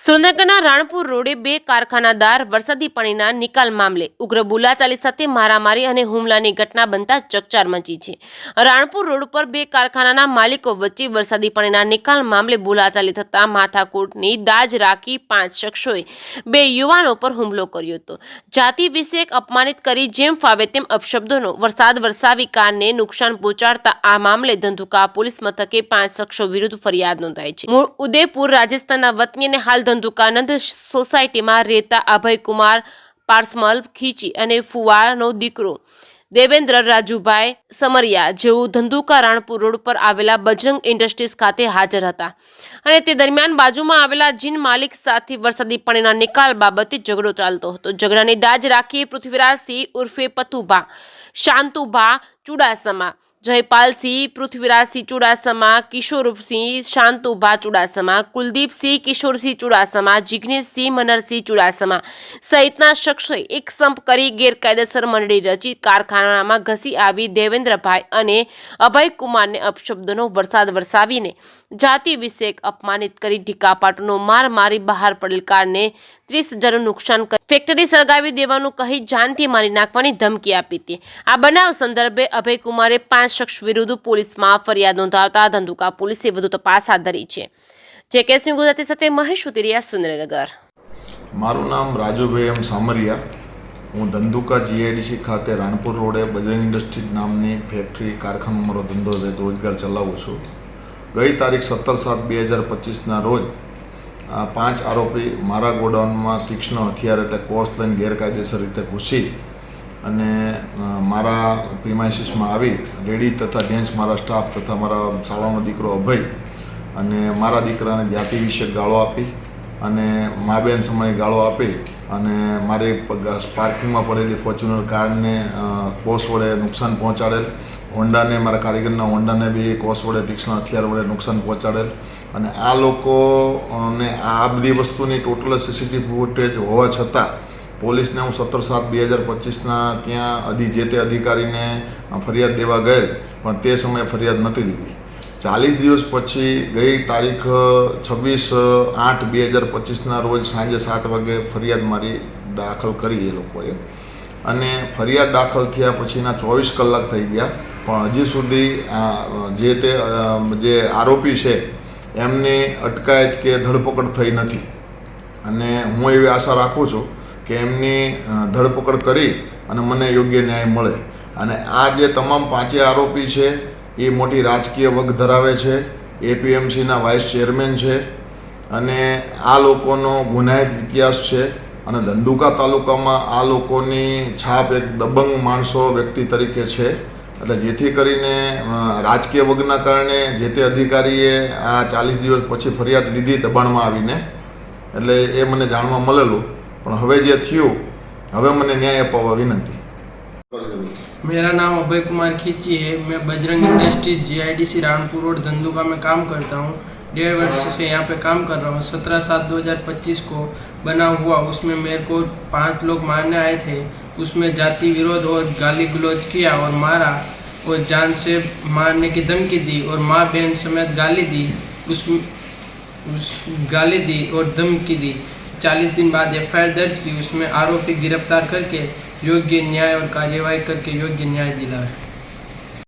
સુરેન્દ્રનગરના રાણપુર રોડે બે કારખાનાદાર વરસાદી પાણીના નિકાલ મામલે ઉગ્ર બોલાચાલી સાથે મારામારી અને હુમલાની ઘટના બનતા ચકચાર મચી છે. રાણપુર રોડ પર બે કારખાનાના માલિકો વચ્ચે વરસાદી પાણીના નિકાલ મામલે બોલાચાલી થતા માથાકૂટની દાજ રાખી 5 શખ્સોએ બે યુવાનો પર હુમલો કર્યો હતો. જાતિ વિષયક અપમાનિત કરી જેમ ફાવે તેમ અપશબ્દોનો વરસાદ વરસાવી કારને નુકસાન પહોંચાડતા આ મામલે ધંધુકા પોલીસ મથકે 5 શખ્સો વિરુદ્ધ ફરિયાદ નોંધાઈ છે. મૂળ ઉદયપુર રાજસ્થાનના વતની અને હાલ ધંધુકાનંદ સોસાયટીમાં રહેતા અભયકુમાર પારસમલ ખીચી અને ફુવાનો દીકરો દેવેન્દ્ર રાજુભાઈ સમરિયા જેઓ ધંધુકા રાણપુર રોડ પર આવેલા બજરંગ ઇન્ડસ્ટ્રીઝ ખાતે હાજર હતા અને તે દરમિયાન બાજુમાં આવેલા જીન માલિક સાથે વરસાદી પાણીના નિકાલ બાબતે ઝઘડો ચાલતો હતો. ઝઘડાની દાજ રાખી પૃથ્વીરાજસિંહ ઉર્ફે પતુભા, શાંતુભા ચુડાસમા, જયપાલસિંહ પૃથ્વીરાજસિંહ ચુડાસમા, કિશોરસિંહ શાંતુભા ચુડાસમા, કુલદીપસિંહ કિશોરસિંહ ચુડાસમા, જિગ્નેશસિંહ મનરસિંહ ચુડાસમા સહિતના શખ્સોએ એક સંપ કરી ગેરકાયદેસર મંડળી રચી કારખાનામાં ઘસી આવી દેવેન્દ્રભાઈ અને અભયકુમારને અપશબ્દોનો વરસાદ વરસાવીને જાતિ વિષયક અપમાનિત કરી ઢીકાપાટનો માર મારી બહાર પડેલ કારને 30,000નું નુકસાન કરી ફેક્ટરી સળગાવી દેવાનું કહી જાનથી મારી નાખવાની ધમકી આપી હતી. આ બનાવ સંદર્ભે અભયકુમારે 5 શખ્સ વિરુદ્ધ પોલીસમાં ફરિયાદ નોંધાવતા ધંધુકા પોલીસે વધુ તપાસ હાથ ધરી છે. જે કેસની ગુજરાતી સાથે મહેશ ઉતરિયા, સુરેન્દ્રનગર. મારું નામ રાજુભાઈ એમ સામરિયા. હું ધંધુકા જીઆઈડીસી ખાતે રાણપુર રોડે બજરંગ ઇન્ડસ્ટ્રીઝ નામની ફેક્ટરી કારખાનો મારો ધંધો રોજગાર ચલાવું છું. ગઈ તારીખ 17/7/2025ના રોજ 5 આરોપી મારા ગોડાઉનમાં તીક્ષ્ણ હથિયાર એટલે કોર્સ લઈને ગેરકાયદેસર રીતે ઘૂસી અને મારા પ્રિમાઇસીસમાં આવી લેડી તથા જેન્ટ્સ મારા સ્ટાફ તથા મારા શાળાનો દીકરો અભય અને મારા દીકરાને જાતિ વિશે ગાળો આપી અને મા બેન સમયે ગાળો આપી અને મારી પાર્કિંગમાં પડેલી ફોર્ચ્યુનર કારને કોસ વડે નુકસાન પહોંચાડેલ. હોન્ડાને મારા કારીગરના હોન્ડાને બી કોસ વડે તીક્ષ્ણ હથિયાર વડે નુકસાન પહોંચાડેલ. અને આ લોકોને આ બધી વસ્તુની ટોટલ સીસીટીવી ફૂટેજ હોવા છતાં પોલીસને હું 17/7/2025ના ત્યાં જે તે અધિકારીને ફરિયાદ દેવા ગયેલ, પણ તે સમયે ફરિયાદ નહોતી દીધી. 40 દિવસ પછી ગઈ તારીખ 26/8/2025ના રોજ સાંજે 7 વાગે ફરિયાદ મારી દાખલ કરી એ લોકોએ અને ફરિયાદ દાખલ થયા પછીના 24 કલાક થઈ ગયા, પણ હજી સુધી જે આરોપી છે એમની અટકાયત કે ધરપકડ થઈ નથી. અને હું એવી આશા રાખું છું કે એમની ધરપકડ કરી અને મને યોગ્ય ન્યાય મળે. અને આ જે તમામ 5 આરોપી છે એ મોટી રાજકીય વગ ધરાવે છે, એપીએમસીના વાઇસ ચેરમેન છે અને આ લોકોનો ગુનાહિત ઇતિહાસ છે. અને ધંધુકા તાલુકામાં આ લોકોની છાપ એક દબંગ માણસો વ્યક્તિ તરીકે છે. એટલે જેથી કરીને રાજકીય વગના કારણે જે તે અધિકારીએ આ 40 દિવસ પછી ફરિયાદ લીધી દબાણમાં આવીને, એટલે એ મને જાણવા મળેલું. પણ હવે જે થયું, હવે મને ન્યાય અપાવવા વિનંતી. मेरा नाम अभय कुमार खींची है. मैं Bajrang industries GIDC Ranpur road Dhandhuka में काम करता हूँ. 1.5 वर्ष से यहाँ पे काम कर रहा हूँ. 17/7/2025 को बना हुआ उसमें मेरे को 5 लोग मारने आए थे. उसमें जाति विरोध और गाली गलौज किया और मारा और जान से मारने की धमकी दी और माँ बहन समेत गाली दी. गाली दी और धमकी दी. 40 दिन बाद FIR दर्ज की. उसमें आरोपी गिरफ्तार करके योग्य न्याय और कार्यवाही करके योग्य न्याय दिलाया.